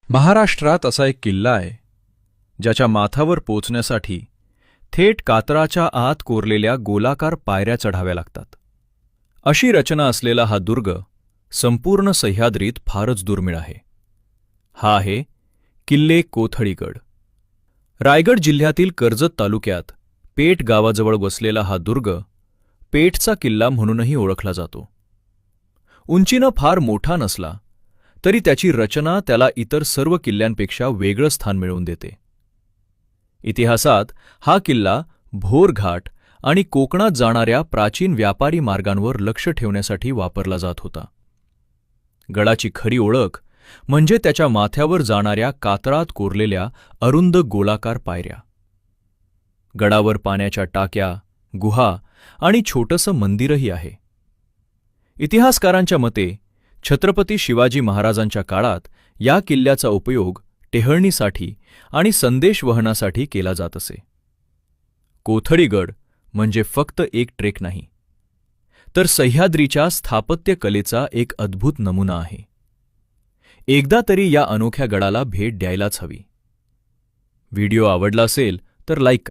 महाराष्ट्रात असा एक किल्ला आहे ज्याच्या माथावर पोचण्यासाठी थेट कातराच्या आत कोरलेल्या गोलाकार पायऱ्या चढाव्या लागतात. अशी रचना असलेला हा दुर्ग संपूर्ण सह्याद्रीत फारच दुर्मिळ आहे. हा आहे किल्ले कोथळीगड. रायगड जिल्ह्यातील कर्जत तालुक्यात पेठ गावाजवळ वसलेला हा दुर्ग पेठचा किल्ला म्हणूनही ओळखला जातो. उंचीनं फार मोठा नसला तरी त्याची रचना त्याला इतर सर्व किल्ल्यांपेक्षा वेगळं स्थान मिळवून देते. इतिहासात हा किल्ला भोर घाट आणि कोकणात जाणाऱ्या प्राचीन व्यापारी मार्गांवर लक्ष ठेवण्यासाठी वापरला जात होता. गडाची खरी ओळख म्हणजे त्याच्या माथ्यावर जाणाऱ्या कातरात कोरलेल्या अरुंद गोलाकार पायऱ्या. गडावर पाण्याच्या टाक्या, गुहा आणि छोटंसं मंदिरही आहे. इतिहासकारांच्या मते छत्रपती शिवाजी महाराजांच्या काळात या किल्ल्याचा उपयोग टेहळणीसाठी आणि संदेशवहनासाठी केला जात असे. कोथळीगड म्हणजे फक्त एक ट्रेक नाही, तर सह्याद्रीच्या स्थापत्यकलेचा एक अद्भुत नमुना आहे. एकदा तरी या अनोख्या गडाला भेट द्यायलाच हवी. व्हिडिओ आवडला असेल तर लाईक